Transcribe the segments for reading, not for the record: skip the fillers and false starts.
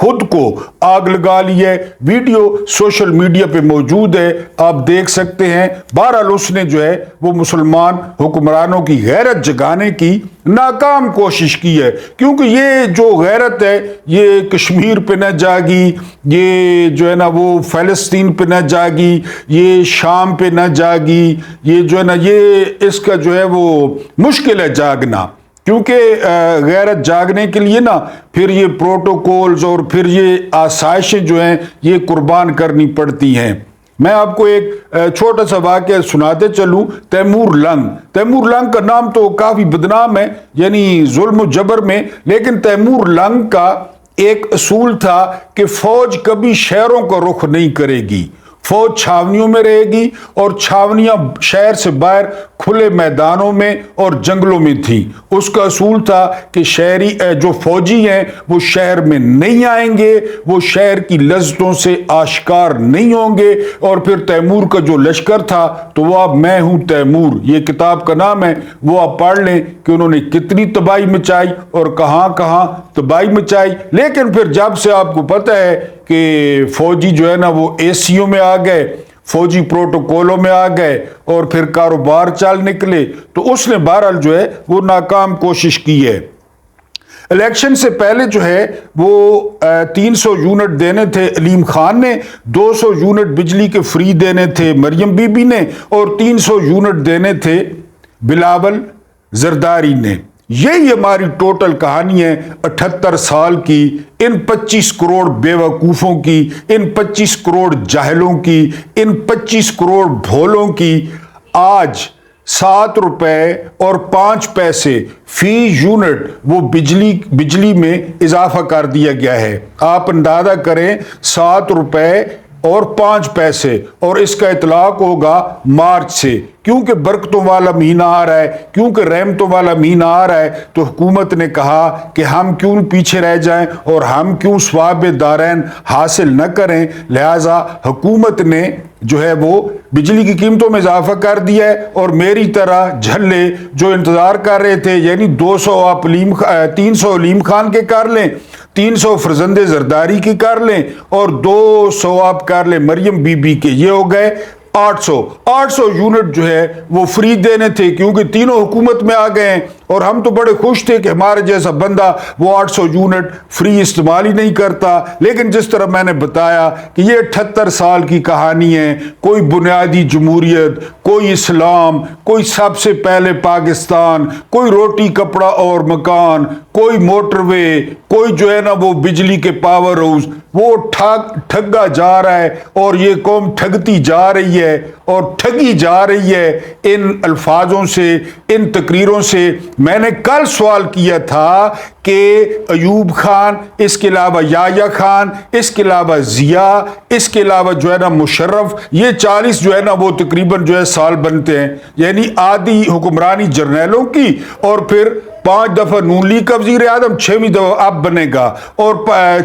خود کو آگ لگا لی ہے۔ ویڈیو سوشل میڈیا پہ موجود ہے، آپ دیکھ سکتے ہیں۔ بہرحال اس نے جو ہے وہ مسلمان حکمرانوں کی غیرت جگانے کی ناکام کوشش کی ہے، کیونکہ یہ جو غیرت ہے یہ کشمیر پہ نہ جاگی، یہ جو ہے نا وہ فلسطین پہ نہ جاگی، یہ شام پہ نہ جاگی، یہ جو ہے نا یہ اس کا جو ہے وہ مشکل ہے جاگنا، کیونکہ غیرت جاگنے کے لیے نا پھر یہ پروٹوکولز اور پھر یہ آسائشیں جو ہیں یہ قربان کرنی پڑتی ہیں۔ میں آپ کو ایک چھوٹا سا واقعہ سناتے چلوں۔ تیمور لنگ کا نام تو کافی بدنام ہے، یعنی ظلم و جبر میں، لیکن تیمور لنگ کا ایک اصول تھا کہ فوج کبھی شہروں کا رخ نہیں کرے گی، فوج چھاونیوں میں رہے گی، اور چھاونیاں شہر سے باہر کھلے میدانوں میں اور جنگلوں میں تھیں۔ اس کا اصول تھا کہ شہری جو فوجی ہیں وہ شہر میں نہیں آئیں گے، وہ شہر کی لذتوں سے آشکار نہیں ہوں گے۔ اور پھر تیمور کا جو لشکر تھا تو وہ اب میں ہوں تیمور، یہ کتاب کا نام ہے، وہ آپ پڑھ لیں کہ انہوں نے کتنی تباہی مچائی اور کہاں کہاں تباہی مچائی۔ لیکن پھر جب سے آپ کو پتہ ہے کہ فوجی جو ہے نا وہ اے سیوں میں آ گئے، فوجی پروٹوکولوں میں آ گئے اور پھر کاروبار چل نکلے، تو اس نے بہرحال جو ہے وہ ناکام کوشش کی ہے۔ الیکشن سے پہلے جو ہے وہ 300 یونٹ دینے تھے علیم خان نے، 200 یونٹ بجلی کے فری دینے تھے مریم بی بی نے، اور 300 یونٹ دینے تھے بلاول زرداری نے۔ یہی ہماری ٹوٹل کہانی ہے 78 سال کی، ان 25 کروڑ بے وقوفوں کی، ان 25 کروڑ جاہلوں کی، ان 25 کروڑ بھولوں کی۔ آج 7 روپے اور 5 پیسے فی یونٹ وہ بجلی میں اضافہ کر دیا گیا ہے۔ آپ اندازہ کریں 7 روپے اور 5 پیسے، اور اس کا اطلاق ہوگا مارچ سے، کیونکہ برکتوں والا مہینہ آ رہا ہے، کیونکہ رحمتوں والا مہینہ آ رہا ہے، تو حکومت نے کہا کہ ہم کیوں پیچھے رہ جائیں اور ہم کیوں ثواب دارین حاصل نہ کریں، لہذا حکومت نے جو ہے وہ بجلی کی قیمتوں میں اضافہ کر دیا ہے۔ اور میری طرح جھلے جو انتظار کر رہے تھے، یعنی 200 آپ 300 علیم خان کے کر لیں، 300 فرزند زرداری کی کر لیں، اور 200 آپ کر لیں مریم بی بی کے، یہ ہو گئے 800 یونٹ جو ہے وہ فری دینے تھے، کیونکہ تینوں حکومت میں آ گئے ہیں، اور ہم تو بڑے خوش تھے کہ ہمارے جیسا بندہ وہ 800 یونٹ فری استعمال ہی نہیں کرتا۔ لیکن جس طرح میں نے بتایا کہ یہ 78 سال کی کہانی ہے، کوئی بنیادی جمہوریت، کوئی اسلام، کوئی سب سے پہلے پاکستان، کوئی روٹی کپڑا اور مکان، کوئی موٹر وے، کوئی جو ہے نا وہ بجلی کے پاور ہاؤس، وہ ٹھگا جا رہا ہے، اور یہ قوم ٹھگتی جا رہی ہے اور ٹھگی جا رہی ہے ان الفاظوں سے، ان تقریروں سے۔ میں نے کل سوال کیا تھا کہ ایوب خان، اس کے علاوہ یحییٰ خان، اس کے علاوہ ضیاء، اس کے علاوہ جو ہے نا مشرف، یہ 40 جو ہے نا وہ تقریباً جو ہے سال بنتے ہیں، یعنی آدھی حکمرانی جرنیلوں کی، اور پھر 5 دفعہ نون لیگ کا وزیر اعظم، 6ویں دفعہ اب بنے گا، اور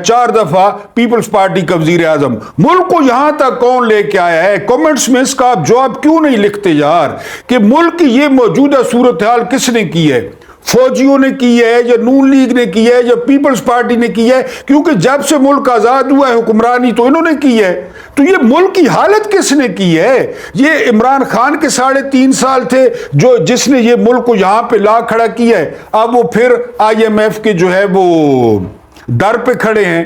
4 دفعہ پیپلز پارٹی کا وزیر اعظم۔ ملک کو یہاں تک کون لے کے آیا ہے؟ کمنٹس میں اس کا آپ جواب کیوں نہیں لکھتے یار، کہ ملک کی یہ موجودہ صورتحال کس نے کی ہے؟ فوجیوں نے کی ہے، یا نون لیگ نے کی ہے، یا پیپلز پارٹی نے کی ہے؟ کیونکہ جب سے ملک آزاد ہوا ہے حکمرانی تو انہوں نے کی ہے۔ تو یہ ملک کی حالت کس نے کی ہے؟ یہ عمران خان کے 3.5 سال تھے جس نے یہ ملک کو یہاں پہ لا کھڑا کیا ہے۔ اب وہ پھر IMF کے جو ہے وہ در پہ کھڑے ہیں،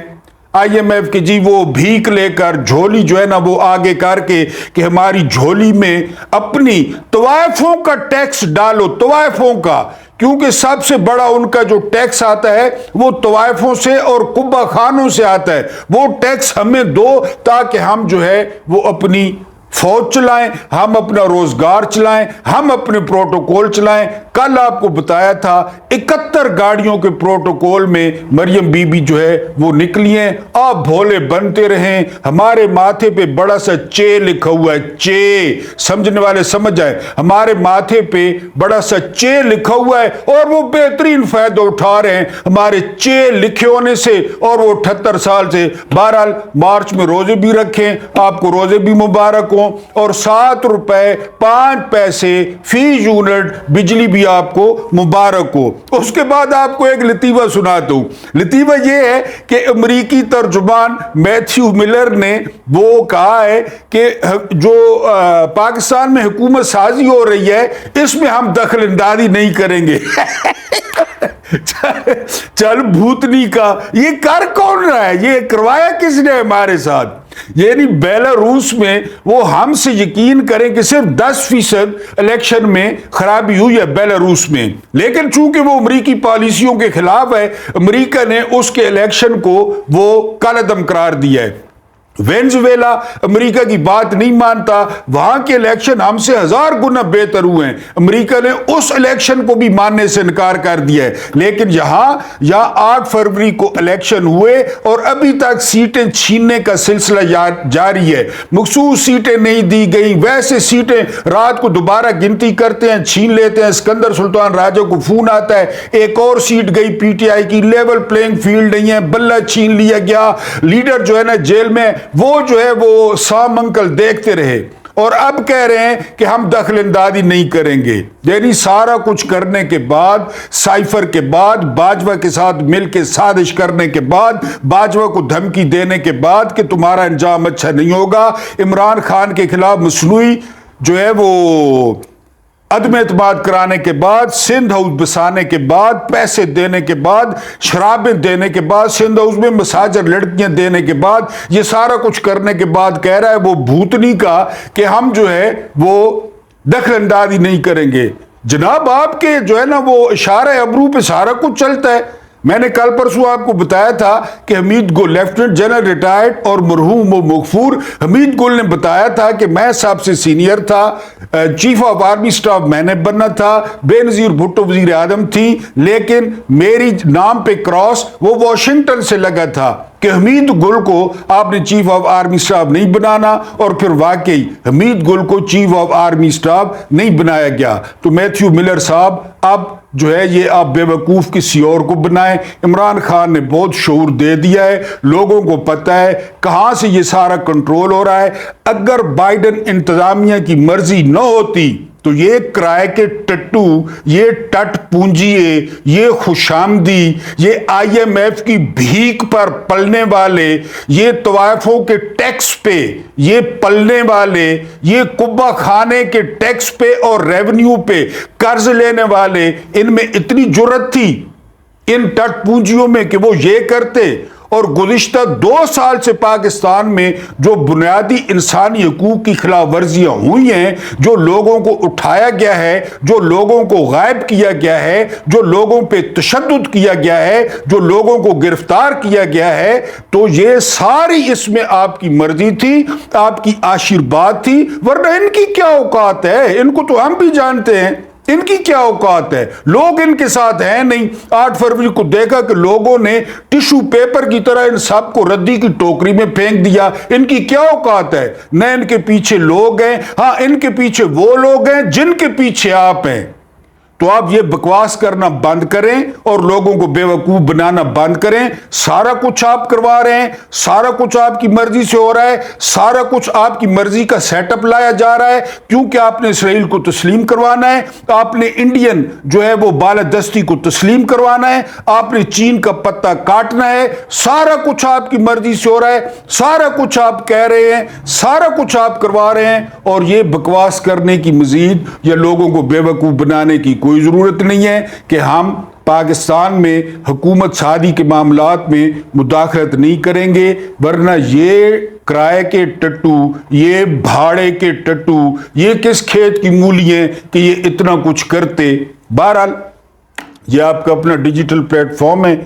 IMF کے جی وہ بھیک لے کر جھولی جو ہے نا وہ آگے کر کے کہ ہماری جھولی میں اپنی طوائفوں کا ٹیکس ڈالو، طوائفوں کا، کیونکہ سب سے بڑا ان کا جو ٹیکس آتا ہے وہ طوائفوں سے اور قبہ خانوں سے آتا ہے، وہ ٹیکس ہمیں دو تاکہ ہم جو ہے وہ اپنی فوج چلائیں، ہم اپنا روزگار چلائیں، ہم اپنے پروٹوکول چلائیں۔ کل آپ کو بتایا تھا 71 گاڑیوں کے پروٹوکول میں مریم بی بی جو ہے وہ نکلی ہیں۔ آپ بھولے بنتے رہیں، ہمارے ماتھے پہ بڑا سا چے لکھا ہوا ہے، چے، سمجھنے والے سمجھ جائیں، ہمارے ماتھے پہ بڑا سا چے لکھا ہوا ہے، اور وہ بہترین فائدہ اٹھا رہے ہیں ہمارے چے لکھے ہونے سے اور وہ 78 سال سے۔ بہرحال مارچ میں روزے بھی رکھیں، آپ کو روزے بھی مبارک ہوں، اور 7.05 فی یونٹ بجلی بھی آپ کو مبارک ہو۔ اس کے بعد آپ کو ایک لطیفہ سناتا ہوں۔ لطیفہ یہ ہے کہ امریکی ترجمان میتھیو ملر نے وہ کہا ہے کہ جو پاکستان میں حکومت سازی ہو رہی ہے اس میں ہم دخل اندازی نہیں کریں گے۔ چل بھوتنی کا، یہ کر کون رہا ہے؟ یہ کروایا کس نے ہمارے ساتھ؟ یعنی بیلاروس میں وہ ہم سے یقین کریں کہ صرف 10% الیکشن میں خرابی ہوئی ہے بیلاروس میں، لیکن چونکہ وہ امریکی پالیسیوں کے خلاف ہے، امریکہ نے اس کے الیکشن کو وہ کالعدم قرار دیا ہے۔ وینزویلا امریکہ کی بات نہیں مانتا، وہاں کے الیکشن ہم سے 1000 گنا بہتر ہوئے ہیں، امریکہ نے اس الیکشن کو بھی ماننے سے انکار کر دیا ہے۔ لیکن یہاں 8 فروری کو الیکشن ہوئے اور ابھی تک سیٹیں چھیننے کا سلسلہ جاری ہے، مخصوص سیٹیں نہیں دی گئی، ویسے سیٹیں رات کو دوبارہ گنتی کرتے ہیں، چھین لیتے ہیں۔ اسکندر سلطان راجہ کو فون آتا ہے ایک اور سیٹ گئی پی ٹی آئی کی، لیول پلینگ فیلڈ نہیں ہے، بلہ چھین لیا گیا، لیڈر جو ہے نا جیل میں، وہ جو ہے وہ سام انکل دیکھتے رہے اور اب کہہ رہے ہیں کہ ہم دخل اندازی نہیں کریں گے۔ یعنی سارا کچھ کرنے کے بعد، سائفر کے بعد، باجوہ کے ساتھ مل کے سازش کرنے کے بعد، باجوہ کو دھمکی دینے کے بعد کہ تمہارا انجام اچھا نہیں ہوگا، عمران خان کے خلاف مصنوعی جو ہے وہ عدم اعتماد کرانے کے بعد، سندھ ہاؤس بسانے کے بعد، پیسے دینے کے بعد، شرابیں دینے کے بعد، سندھ ہاؤس میں مساجر لڑکیاں دینے کے بعد، یہ سارا کچھ کرنے کے بعد کہہ رہا ہے وہ بھوتنی کا کہ ہم جو ہے وہ دخل اندازی نہیں کریں گے۔ جناب آپ کے جو ہے نا وہ اشارہ ابرو پہ سارا کچھ چلتا ہے۔ میں نے کل پرسوں آپ کو بتایا تھا کہ حمید گل لیفٹیننٹ جنرل ریٹائرڈ اور مرحوم و مغفور حمید گل نے بتایا تھا کہ میں سب سے سینئر تھا، چیف آف آرمی سٹاف میں نے بننا تھا، بے نظیر بھٹو وزیر اعظم تھی، لیکن میری نام پہ کراس وہ واشنگٹن سے لگا تھا کہ حمید گل کو آپ نے چیف آف آرمی سٹاف نہیں بنانا، اور پھر واقعی حمید گل کو چیف آف آرمی سٹاف نہیں بنایا گیا۔ تو میتھیو ملر صاحب اب جو ہے یہ آپ بے وقوف کسی اور کو بنائیں۔ عمران خان نے بہت شعور دے دیا ہے، لوگوں کو پتہ ہے کہاں سے یہ سارا کنٹرول ہو رہا ہے۔ اگر بائیڈن انتظامیہ کی مرضی نہ ہوتی تو یہ کرائے کے ٹٹو، یہ ٹٹ پونجیے، یہ خوشامدی، یہ آئی ایم ایف کی بھیک پر پلنے والے، یہ طوائفوں کے ٹیکس پہ یہ پلنے والے، یہ قبہ خانے کے ٹیکس پہ اور ریونیو پہ قرض لینے والے، ان میں اتنی جرت تھی ان ٹٹ پونجیوں میں کہ وہ یہ کرتے۔ اور گزشتہ 2 سال سے پاکستان میں جو بنیادی انسانی حقوق کی خلاف ورزیاں ہوئی ہیں، جو لوگوں کو اٹھایا گیا ہے، جو لوگوں کو غائب کیا گیا ہے، جو لوگوں پہ تشدد کیا گیا ہے، جو لوگوں کو گرفتار کیا گیا ہے، تو یہ ساری اس میں آپ کی مرضی تھی، آپ کی آشیرواد تھی، ورنہ ان کی کیا اوقات ہے؟ ان کو تو ہم بھی جانتے ہیں ان کی کیا اوقات ہے، لوگ ان کے ساتھ ہیں نہیں۔ 8 فروری کو دیکھا کہ لوگوں نے ٹشو پیپر کی طرح ان سب کو ردی کی ٹوکری میں پھینک دیا، ان کی کیا اوقات ہے؟ نہ ان کے پیچھے لوگ ہیں، ہاں ان کے پیچھے وہ لوگ ہیں جن کے پیچھے آپ ہیں۔ تو آپ یہ بکواس کرنا بند کریں اور لوگوں کو بے وقوف بنانا بند کریں۔ سارا کچھ آپ کروا رہے ہیں، سارا کچھ آپ کی مرضی سے ہو رہا ہے، سارا کچھ آپ کی مرضی کا سیٹ اپ لایا جا رہا ہے، کیونکہ آپ نے اسرائیل کو تسلیم کروانا ہے، آپ نے انڈین جو ہے وہ بالادستی کو تسلیم کروانا ہے، آپ نے چین کا پتہ کاٹنا ہے۔ سارا کچھ آپ کی مرضی سے ہو رہا ہے، سارا کچھ آپ کہہ رہے ہیں، سارا کچھ آپ کروا رہے ہیں، اور یہ بکواس کرنے کی مزید یا لوگوں کو بے وقوف بنانے کی کوئی ضرورت نہیں ہے کہ ہم پاکستان میں حکومت سازی کے معاملات میں مداخلت نہیں کریں گے، ورنہ یہ کرائے کے ٹٹو، یہ بھاڑے کے ٹٹو، یہ کس کھیت کی مولی ہیں کہ یہ اتنا کچھ کرتے۔ بہرحال یہ آپ کا اپنا ڈیجیٹل پلیٹ فارم ہے،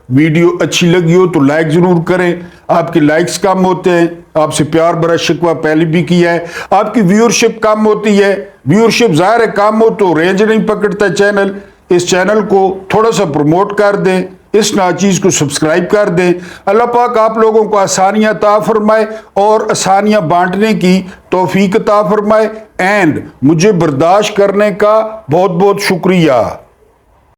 ویڈیو اچھی لگی ہو تو لائک ضرور کریں، آپ کے لائکس کم ہوتے ہیں، آپ سے پیار بھرا شکوہ پہلے بھی کیا ہے، آپ کی ویورشپ کم ہوتی ہے، ویورشپ ظاہر ہے کم ہو تو رینج نہیں پکڑتا چینل، اس چینل کو تھوڑا سا پروموٹ کر دیں، اس ناچیز کو سبسکرائب کر دیں۔ اللہ پاک آپ لوگوں کو آسانیاں عطا فرمائے اور آسانیاں بانٹنے کی توفیق عطا فرمائے، اینڈ مجھے برداشت کرنے کا بہت بہت شکریہ۔